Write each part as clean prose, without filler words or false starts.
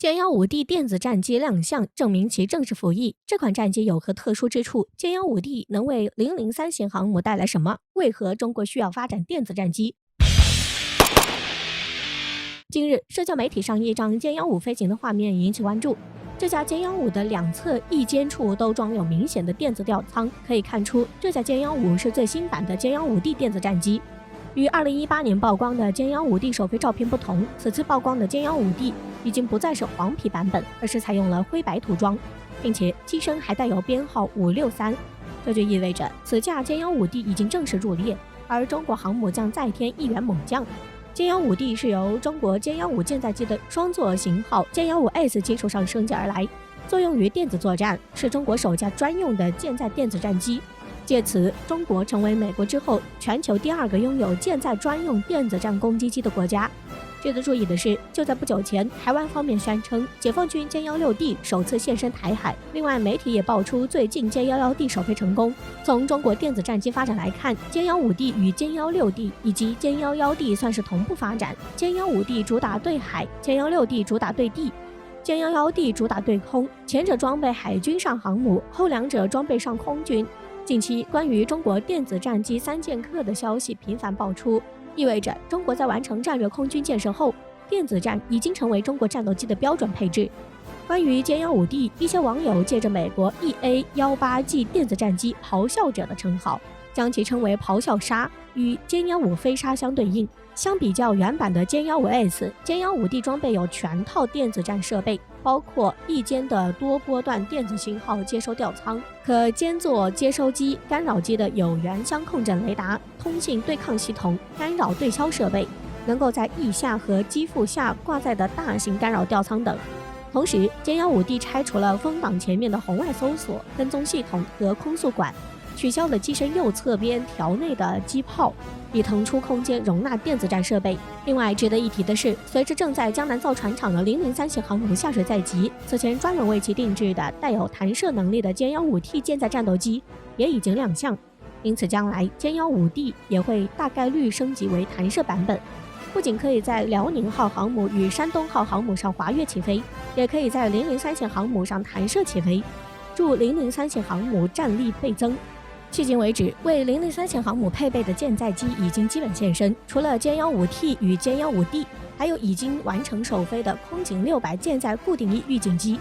歼幺五 D 电子战机亮相，证明其正式服役。这款战机有何特殊之处？歼幺五 D 能为003型航母带来什么？为何中国需要发展电子战机？近日，社交媒体上一张歼幺五飞行的画面引起关注。这架歼幺五的两侧翼尖处都装有明显的电子吊舱，可以看出这架歼幺五是最新版的歼幺五 D 电子战机。与2018年曝光的歼幺五 D 首飞照片不同，此次曝光的歼幺五 D 已经不再是黄皮版本，而是采用了灰白涂装，并且机身还带有编号563。这就意味着此架歼幺五 D 已经正式入列，而中国航母将再添一员猛将。歼幺五 D 是由中国歼幺五舰载机的双座型号歼幺五 S 基础上升级而来，作用于电子作战，是中国首架专用的舰载电子战机。借此，中国成为美国之后全球第2个拥有舰载专用电子战攻击机的国家。值得注意的是，就在不久前，台湾方面宣称解放军歼幺六 D 首次现身台海。另外，媒体也爆出最近歼幺幺 D 首飞成功。从中国电子战机发展来看，歼幺五 D 与歼幺六 D 以及歼幺幺 D 算是同步发展。歼幺五 D 主打对海，歼幺六 D 主打对地。歼幺幺 D 主打对空，前者装备海军上航母，后两者装备上空军。近期关于中国电子战机3剑客的消息频繁爆出，意味着中国在完成战略空军建设后，电子战已经成为中国战斗机的标准配置。关于歼幺五 D， 一些网友借着美国 EA-18G 电子战机咆哮者的称号，将其称为咆哮鲨，与歼幺五飞鲨相对应。相比较原版的歼幺五 S， 歼幺五 D 装备有全套电子战设备，包括翼尖的多波段电子信号接收吊舱、可兼作接收机、干扰机的有源相控阵雷达、通信对抗系统、干扰对消设备，能够在翼下和机腹下挂载的大型干扰吊舱等。同时，歼幺五 D 拆除了风挡前面的红外搜索、跟踪系统和空速管，取消了机身右侧边条内的机炮，以腾出空间容纳电子战设备。另外值得一提的是，随着正在江南造船厂的003型航母下水在即，此前专门为其定制的带有弹射能力的歼幺五 T 舰载战斗机也已经亮相，因此将来歼幺五 D 也会大概率升级为弹射版本，不仅可以在辽宁号航母与山东号航母上滑跃起飞，也可以在003型航母上弹射起飞，助003型航母战力倍增。迄今为止，为003型航母配备的舰载机已经基本现身，除了歼幺五 T 与歼幺五 D， 还有已经完成首飞的空警600舰载固定翼预警机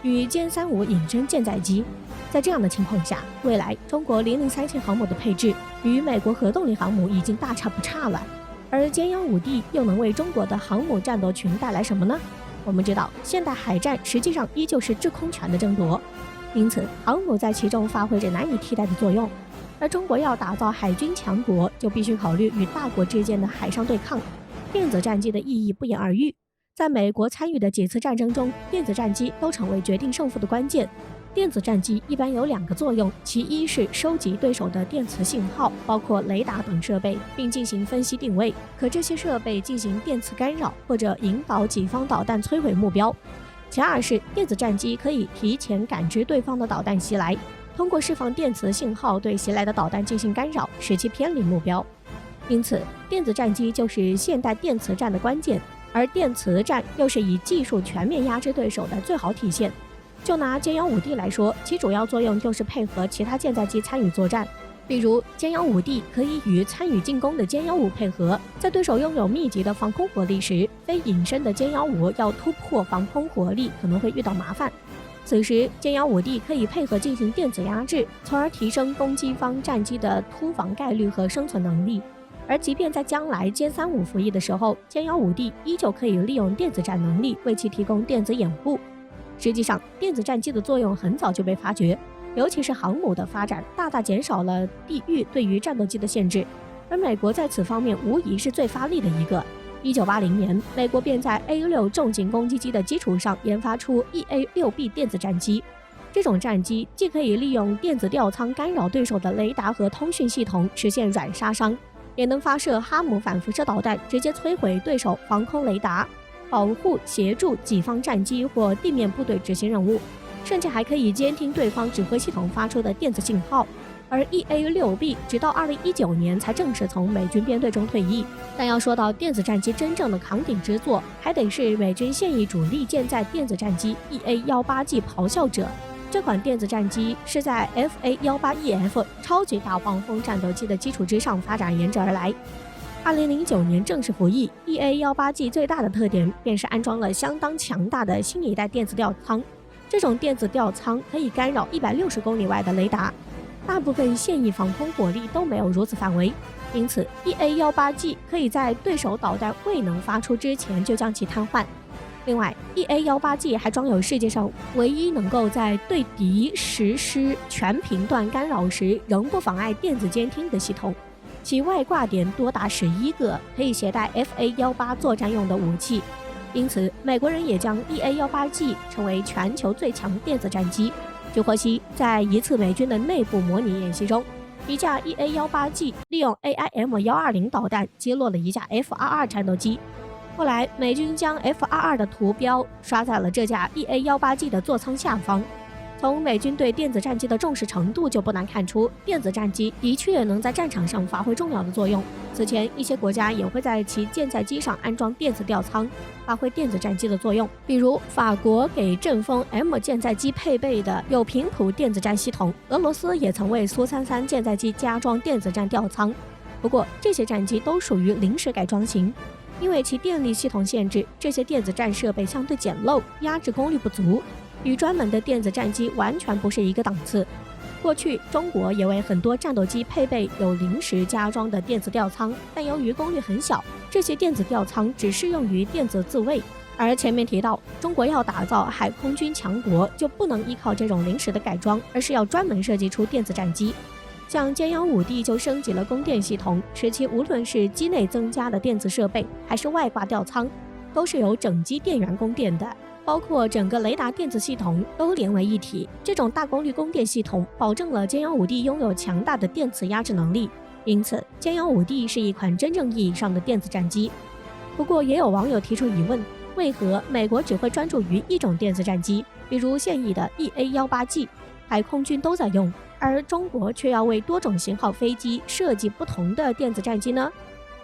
与歼35隐身舰载机。在这样的情况下，未来中国003型航母的配置与美国核动力航母已经大差不差了。而歼幺五 D 又能为中国的航母战斗群带来什么呢？我们知道，现代海战实际上依旧是制空权的争夺，因此航母在其中发挥着难以替代的作用。而中国要打造海军强国，就必须考虑与大国之间的海上对抗，电子战机的意义不言而喻。在美国参与的几次战争中，电子战机都成为决定胜负的关键。电子战机一般有2个作用，其一是收集对手的电磁信号，包括雷达等设备，并进行分析定位，可这些设备进行电磁干扰或者引导己方导弹摧毁目标。其二是电子战机可以提前感知对方的导弹袭来，通过释放电磁信号对袭来的导弹进行干扰，使其偏离目标。因此，电子战机就是现代电磁战的关键，而电磁战又是以技术全面压制对手的最好体现。就拿歼幺五 D 来说，其主要作用就是配合其他舰载机参与作战。比如歼幺五 D 可以与参与进攻的歼幺五配合，在对手拥有密集的防空火力时，非隐身的歼幺五要突破防空火力可能会遇到麻烦。此时歼幺五 D 可以配合进行电子压制，从而提升攻击方战机的突防概率和生存能力。而即便在将来歼35服役的时候，歼幺五 D 依旧可以利用电子战能力为其提供电子掩护。实际上，电子战机的作用很早就被发觉，尤其是航母的发展大大减少了地域对于战斗机的限制，而美国在此方面无疑是最发力的一个。1980年，美国便在 A6 重型攻击机的基础上研发出 EA-6B 电子战机。这种战机既可以利用电子吊舱干扰对手的雷达和通讯系统实现软杀伤，也能发射哈姆反辐射导弹直接摧毁对手防空雷达，保护协助己方战机或地面部队执行任务，甚至还可以监听对方指挥系统发出的电子信号。而 EA-6B 直到2019年才正式从美军编队中退役。但要说到电子战机真正的扛鼎之作，还得是美军现役主力舰载电子战机 EA-18G 咆哮者。这款电子战机是在 FA-18EF 超级大黄蜂战斗机的基础之上发展研制而来。2009年正式服役 ，EA-18G 最大的特点便是安装了相当强大的新一代电子吊舱。这种电子吊舱可以干扰160公里外的雷达，大部分现役防空火力都没有如此范围，因此 EA-18G 可以在对手导弹未能发出之前就将其瘫痪。另外 ，EA-18G 还装有世界上唯一能够在对敌实施全频段干扰时仍不妨碍电子监听的系统，其外挂点多达11个，可以携带 FA-18作战用的武器。因此，美国人也将 EA-18G 称为全球最强电子战机。据获悉，在一次美军的内部模拟演习中，一架 EA-18G 利用 AIM-120 导弹击落了一架 F-22 战斗机。后来，美军将 F-22 的图标刷在了这架 EA-18G 的座舱下方。从美军对电子战机的重视程度就不难看出，电子战机的确能在战场上发挥重要的作用。此前，一些国家也会在其舰载机上安装电子吊舱，发挥电子战机的作用。比如，法国给阵风 M 舰载机配备的有频谱电子战系统，俄罗斯也曾为苏33舰载机加装电子战吊舱。不过，这些战机都属于临时改装型。因为其电力系统限制，这些电子战设备相对简陋，压制功率不足，与专门的电子战机完全不是一个档次。过去，中国也为很多战斗机配备有临时加装的电子吊舱，但由于功率很小，这些电子吊舱只适用于电子自卫。而前面提到，中国要打造海空军强国，就不能依靠这种临时的改装，而是要专门设计出电子战机。像歼幺5D 就升级了供电系统，使其无论是机内增加的电子设备，还是外挂吊舱，都是由整机电源供电的，包括整个雷达电子系统都连为一体。这种大功率供电系统保证了歼幺5D拥有强大的电磁压制能力，因此歼幺5D是一款真正意义上的电子战机。不过，也有网友提出疑问，为何美国只会专注于一种电子战机，比如现役的 EA-18G， 海空军都在用，而中国却要为多种型号飞机设计不同的电子战机呢？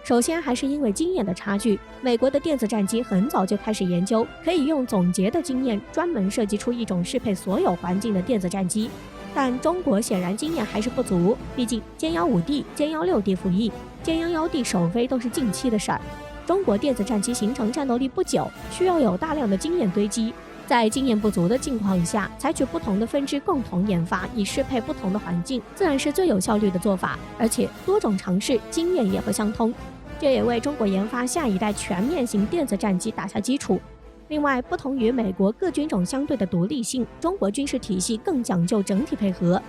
首先还是因为经验的差距，美国的电子战机很早就开始研究，可以用总结的经验专门设计出一种适配所有环境的电子战机。但中国显然经验还是不足，毕竟歼幺5D、歼幺6D 服役，歼幺1D 首飞都是近期的事儿。中国电子战机形成战斗力不久，需要有大量的经验堆积。在经验不足的境况下，采取不同的分支共同研发，以适配不同的环境，自然是最有效率的做法。而且多种尝试，经验也会相通，这也为中国研发下一代全面型电子战机打下基础。另外，不同于美国各军种相对的独立性，中国军事体系更讲究整体配合，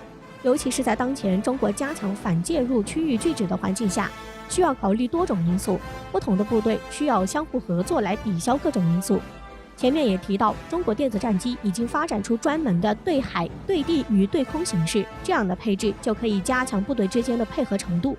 尤其是在当前中国加强反介入区域拒止的环境下，需要考虑多种因素，不同的部队需要相互合作来抵消各种因素。前面也提到，中国电子战机已经发展出专门的对海、对地与对空形式，这样的配置就可以加强部队之间的配合程度。